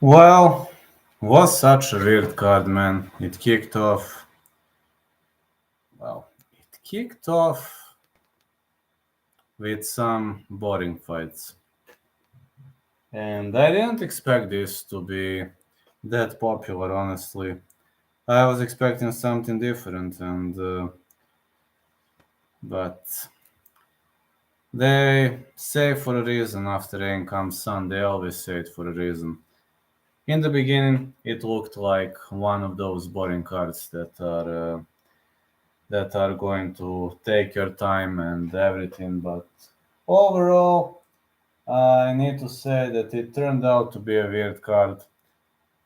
Well, was such a weird card, man. It kicked off with some boring fights. And I didn't expect this to be that popular, honestly. I was expecting something different, but they say for a reason after rain comes sun. They always say it for a reason. In the beginning, it looked like one of those boring cards that are going to take your time and everything. But overall, I need to say that it turned out to be a weird card.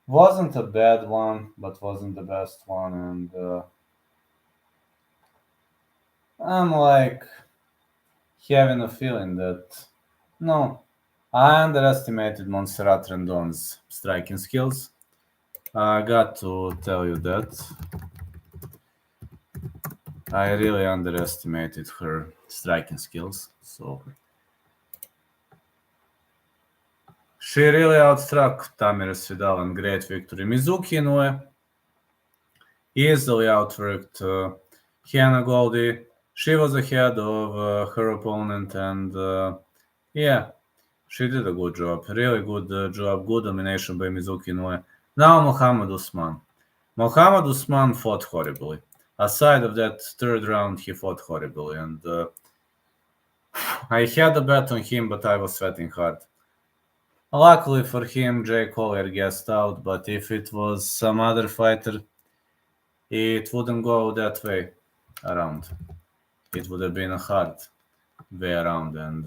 Wasn't a bad one, but wasn't the best one. And I'm like having a feeling that no, I underestimated Montserrat Rendon's striking skills. I got to tell you that I really underestimated her striking skills. So she really outstruck Tamira Svidal in great victory. Mizuki Inoue easily outworked Hannah Goldie. She was ahead of her opponent, and yeah, she did a good job. Really good job. Good domination by Mizuki Inoue. Now Mohamed Usman. Mohamed Usman fought horribly. Aside of that third round, he fought horribly, and I had a bet on him, but I was sweating hard. Luckily for him, Jay Collier guessed out, but if it was some other fighter, it wouldn't go that way around. It would have been a hard way around, and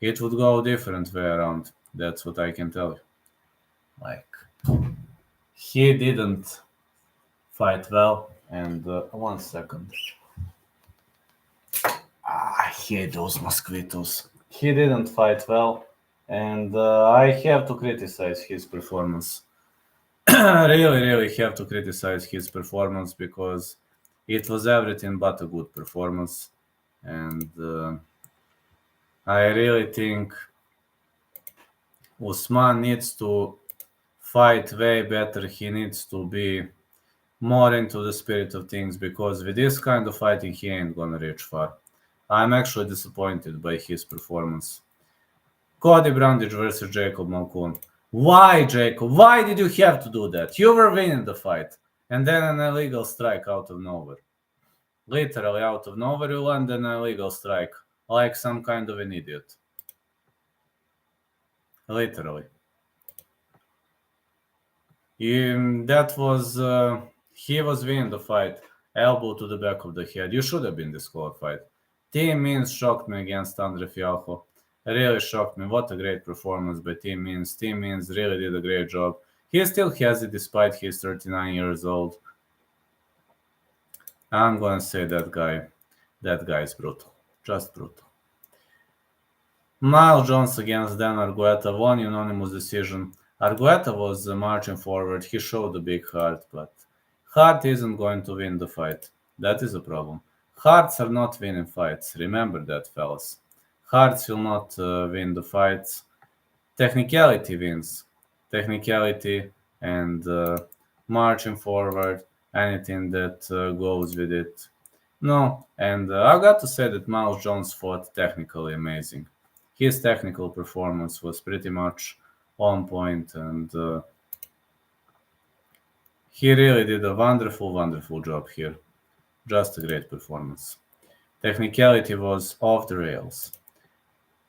it would go a different way around. That's what I can tell you. Like, he didn't fight well, and 1 second. I hate those mosquitoes. He didn't fight well, and I have to criticize his performance. Really have to criticize his performance because it was everything but a good performance. And I really think Usman needs to fight way better. He needs to be more into the spirit of things because with this kind of fighting, he ain't gonna reach far. I'm actually disappointed by his performance. Cody Brandage versus Jacob Malkoun. Why, Jacob? Why did you have to do that? You were winning the fight. And then an illegal strike out of nowhere. Literally out of nowhere, you land an illegal strike. Like some kind of an idiot. Literally. That was... he was winning the fight. Elbow to the back of the head. You should have been disqualified. Team Means shocked me against Andre Fialho. Really shocked me. What a great performance by Team Means. Team Means really did a great job. He still has it despite he's 39 years old. I'm gonna say that guy is brutal. Just brutal. Miles Jones against Dan Argueta, one unanimous decision. Argueta was marching forward. He showed a big heart, but heart isn't going to win the fight. That is a problem. Hearts are not winning fights. Remember that, fellas. Hearts will not win the fights. Technicality wins. Technicality and marching forward, anything that goes with it. No, and I've got to say that Miles Jones fought technically amazing. His technical performance was pretty much on point, and he really did a wonderful job here. Just a great performance. Technicality was off the rails.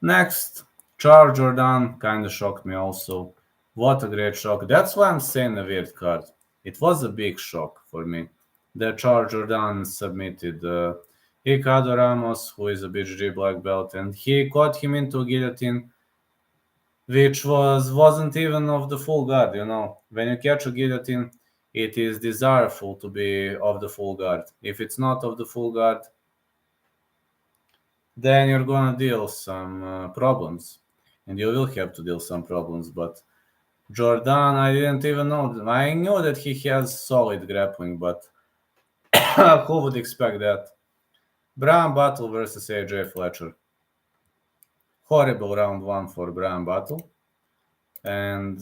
Next, Charles Jordan kind of shocked me also. What a great shock. That's why I'm saying a weird card. It was a big shock for me that Charles Jordan submitted Ricardo Ramos, who is a BJJ black belt, and he caught him into a guillotine, which wasn't even of the full guard. When you catch a guillotine, it is desirable to be of the full guard. If it's not of the full guard, then you're gonna deal some problems, and you will have to deal some problems. But Jordan, I didn't even know. I knew that he has solid grappling, but who would expect that? Brian Battle versus AJ Fletcher. Horrible round one for Brian Battle, and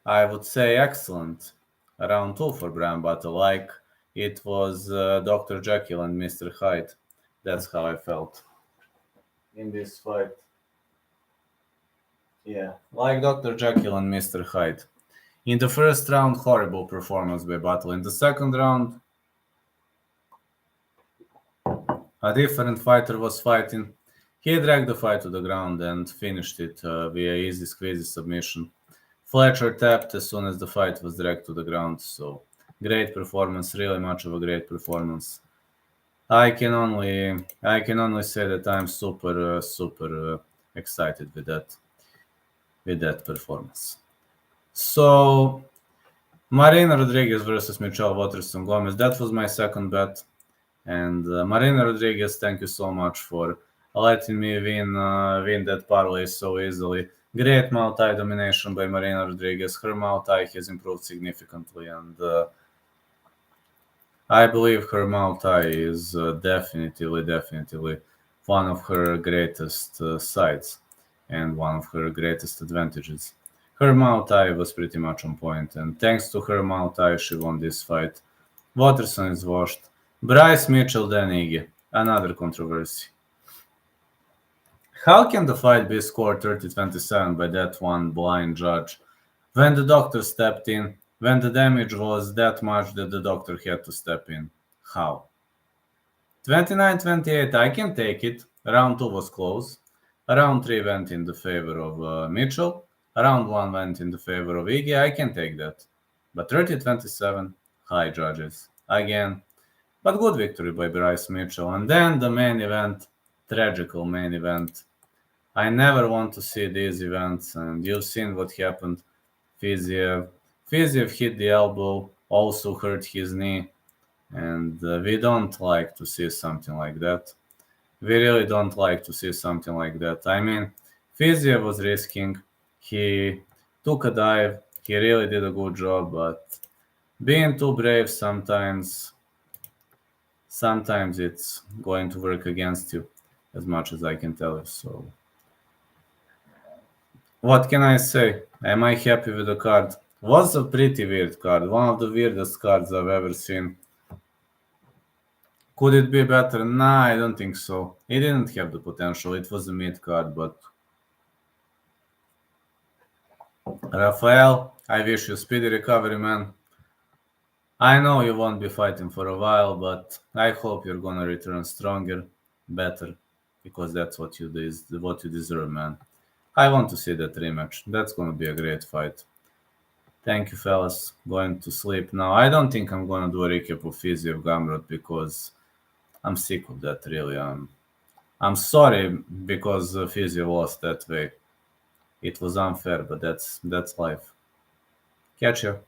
I would say excellent. Round 2 for Bram Battle, like it was Dr. Jekyll and Mr. Hyde. That's how I felt in this fight. Yeah, like Dr. Jekyll and Mr. Hyde. In the first round, horrible performance by Battle. In the second round, a different fighter was fighting. He dragged the fight to the ground and finished it via easy squeezy submission. Fletcher tapped as soon as the fight was dragged to the ground, so great performance, really much of a great performance. I can only say that I'm super excited with that performance. So Marina Rodriguez versus Michelle Waterson Gomez. That was my second bet. And Marina Rodriguez, thank you so much for letting me win that parlay so easily. Great Muay Thai domination by Marina Rodriguez. Her Muay Thai has improved significantly, and I believe her Muay Thai is definitely one of her greatest sides and one of her greatest advantages. Her Muay Thai was pretty much on point, and thanks to her Muay Thai, she won this fight. Watterson is washed. Bryce Mitchell, then Iggy. Another controversy. How can the fight be scored 30-27 by that one blind judge when the doctor stepped in, when the damage was that much that the doctor had to step in? How? 29-28, I can take it. Round 2 was close. Round 3 went in the favor of Mitchell. Round 1 went in the favor of Iggy. I can take that. But 30-27, high judges. Again, but good victory by Bryce Mitchell. And then the main event, tragical main event. I never want to see these events, and you've seen what happened. Fiziev hit the elbow, also hurt his knee, and we don't like to see something like that. We really don't like to see something like that. I mean, Fiziev was risking. He took a dive. He really did a good job, but being too brave sometimes it's going to work against you, as much as I can tell you. So what can I say? Am I happy with the card? Was a pretty weird card, one of the weirdest cards I've ever seen. Could it be better? Nah, I don't think so. It didn't have the potential. It was a mid card, but Rafael, I wish you speedy recovery, man. I know you won't be fighting for a while, but I hope you're gonna return stronger, better, because that's what you deserve, man. I want to see that rematch. That's gonna be a great fight. Thank you, fellas. Going to sleep now. I don't think I'm gonna do a recap of Fiziev Gamrot because I'm sick of that. Really, I'm sorry because Fiziev lost that way. It was unfair, but that's life. Catch you.